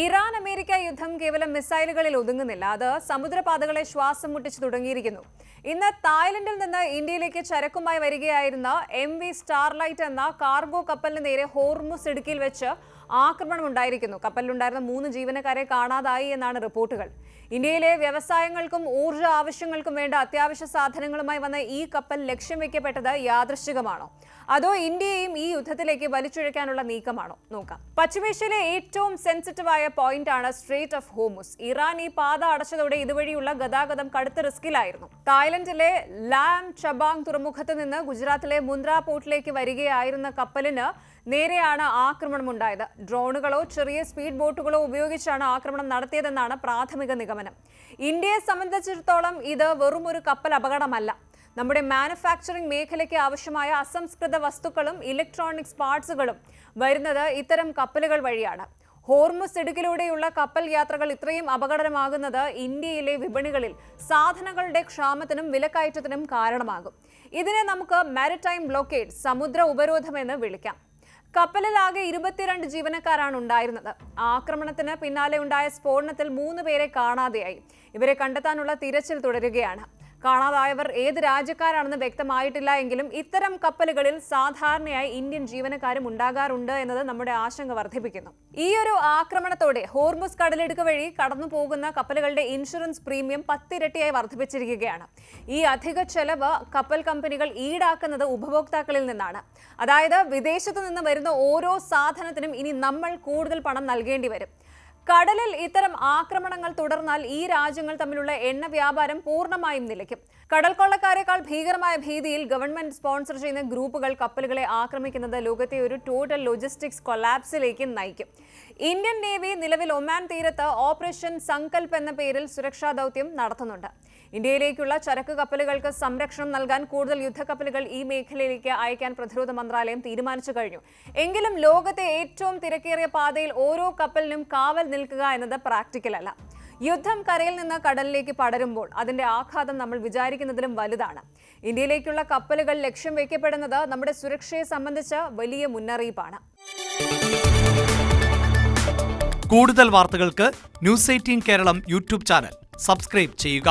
Iran America യുദ്ധം കേവലം മിസൈലുകളിൽ ഒതുങ്ങുന്നില്ല. അത് സമുദ്രപാതകളെ ശ്വാസം മുട്ടിച്ചു തുടങ്ങിയിരിക്കുന്നു. ഇന്ന് തായ്ലൻഡിൽ നിന്ന് ഇന്ത്യയിലേക്ക് ചരക്കുമായി വരികയായിരുന്ന MV സ്റ്റാർലൈറ്റ് എന്ന കാർഗോ കപ്പലിന് നേരെ ഹോർമുസ് ഇടുക്കിയിൽ വെച്ച് ആക്രമണമുണ്ടായിരിക്കുന്നു. കപ്പലിലുണ്ടായിരുന്ന 3 ജീവനക്കാരെ കാണാതായി എന്നാണ് റിപ്പോർട്ടുകൾ. ഇന്ത്യയിലെ വ്യവസായങ്ങൾക്കും ഊർജ്ജ ആവശ്യങ്ങൾക്കും വേണ്ട അത്യാവശ്യ സാധനങ്ങളുമായി വന്ന ഈ കപ്പൽ ലക്ഷ്യം വെക്കപ്പെട്ടത് യാദൃശ്ചികമാണോ, അതോ ഇന്ത്യയെയും ഈ യുദ്ധത്തിലേക്ക് വലിച്ചിഴക്കാനുള്ള നീക്കമാണോ? നോക്കാം. പശ്ചിമേഷ്യയിലെ ഏറ്റവും സെൻസിറ്റീവായ പോയിന്റാണ് സ്ട്രേറ്റ് ഓഫ് ഹോർമുസ്. ഇറാൻ ഈ പാത അടച്ചതോടെ ഇതുവഴിയുള്ള ഗതാഗതം കടുത്ത റിസ്കിലായിരുന്നു. തായ്ലൻഡിലെ ലാം ചബാങ് തുറമുഖത്ത് നിന്ന് ഗുജറാത്തിലെ മുന്ദ്ര പോർട്ടിലേക്ക് വരികയായിരുന്ന കപ്പലിന് നേരെയാണ് ആക്രമണമുണ്ടായത്. ഡ്രോണുകളോ ചെറിയ സ്പീഡ് ബോട്ടുകളോ ഉപയോഗിച്ചാണ് ആക്രമണം നടത്തിയതെന്നാണ് പ്രാഥമിക നിഗമനം. ഇന്ത്യയെ സംബന്ധിച്ചിടത്തോളം ഇത് വെറും ഒരു കപ്പൽ അപകടമല്ല. നമ്മുടെ മാനുഫാക്ചറിംഗ് മേഖലയ്ക്ക് ആവശ്യമായ അസംസ്കൃത വസ്തുക്കളും ഇലക്ട്രോണിക്സ് പാർട്സുകളും വരുന്നത് ഇത്തരം കപ്പലുകൾ വഴിയാണ്. ഹോർമുസ് ഇടുക്കിലൂടെയുള്ള കപ്പൽ യാത്രകൾ ഇത്രയും അപകടമാകുന്നത് ഇന്ത്യയിലെ വിപണികളിൽ സാധനങ്ങളുടെ ക്ഷാമത്തിനും വിലക്കയറ്റത്തിനും കാരണമാകും. ഇതിനെ നമുക്ക് മാരിടൈം ബ്ലോക്കേഡ്, സമുദ്ര ഉപരോധമെന്ന് വിളിക്കാം. കപ്പലിലാകെ 22 ജീവനക്കാരാണ് ഉണ്ടായിരുന്നത്. ആക്രമണത്തിന് പിന്നാലെ ഉണ്ടായ സ്ഫോടനത്തിൽ 3 പേരെ കാണാതെയായി. ഇവരെ കണ്ടെത്താനുള്ള തിരച്ചിൽ തുടരുകയാണ്. കാണാതായവർ ഏത് രാജ്യക്കാരാണെന്ന് വ്യക്തമായിട്ടില്ല എങ്കിലും ഇത്തരം കപ്പലുകളിൽ സാധാരണയായി ഇന്ത്യൻ ജീവനക്കാരും ഉണ്ടാകാറുണ്ട് എന്നത് നമ്മുടെ ആശങ്ക വർദ്ധിപ്പിക്കുന്നു. ഈ ഒരു ആക്രമണത്തോടെ ഹോർമുസ് കടലിടുക്ക് വഴി കടന്നു പോകുന്ന കപ്പലുകളുടെ ഇൻഷുറൻസ് പ്രീമിയം 10 ഇരട്ടിയായി വർദ്ധിപ്പിച്ചിരിക്കുകയാണ്. ഈ അധിക ചെലവ് കപ്പൽ കമ്പനികൾ ഈടാക്കുന്നത് ഉപഭോക്താക്കളിൽ നിന്നാണ്. അതായത് വിദേശത്തു നിന്ന് വരുന്ന ഓരോ സാധനത്തിനും ഇനി നമ്മൾ കൂടുതൽ പണം നൽകേണ്ടി വരും. കടലിൽ ഇത്തരം ആക്രമണങ്ങൾ തുടർന്നാൽ ഈ രാജ്യങ്ങൾ തമ്മിലുള്ള എണ്ണ വ്യാപാരം പൂർണ്ണമായും നിലയ്ക്കും. കടൽ കൊള്ളക്കാരെക്കാൾ ഭീകരമായ ഭീതിയിൽ ഗവൺമെന്റ് സ്പോൺസർ ചെയ്യുന്ന ഗ്രൂപ്പുകൾ കപ്പലുകളെ ആക്രമിക്കുന്നത് ലോകത്തെ ഒരു ടോട്ടൽ ലോജിസ്റ്റിക്സ് കൊളാപ്സിലേക്ക് നയിക്കും. ഇന്ത്യൻ നേവി നിലവിൽ ഒമാൻ തീരത്ത് ഓപ്പറേഷൻ സങ്കൽപ് എന്ന പേരിൽ സുരക്ഷാ ദൗത്യം നടത്തുന്നുണ്ട്. ഇന്ത്യയിലേക്കുള്ള ചരക്ക് കപ്പലുകൾക്ക് സംരക്ഷണം നൽകാൻ കൂടുതൽ യുദ്ധക്കപ്പലുകൾ ഈ മേഖലയിലേക്ക് അയക്കാൻ പ്രതിരോധ മന്ത്രാലയം തീരുമാനിച്ചു കഴിഞ്ഞു. എങ്കിലും ലോകത്തെ ഏറ്റവും തിരക്കേറിയ പാതയിൽ ഓരോ കപ്പലിനും കാവൽ നിൽക്കുക എന്നത് പ്രാക്ടിക്കൽ അല്ല. യുദ്ധം കരയിൽ നിന്ന് കടലിലേക്ക് പടരുമ്പോൾ അതിന്റെ ആഘാതം നമ്മൾ വിചാരിക്കുന്നതിലും വലുതാണ്. ഇന്ത്യയിലേക്കുള്ള കപ്പലുകൾ ലക്ഷ്യം വയ്ക്കപ്പെടുന്നത് നമ്മുടെ സുരക്ഷയെ സംബന്ധിച്ച വലിയ മുന്നറിയിപ്പാണ്. കൂടുതൽ വാർത്തകൾക്ക് News 18 Keralam YouTube channel subscribe ചെയ്യുക.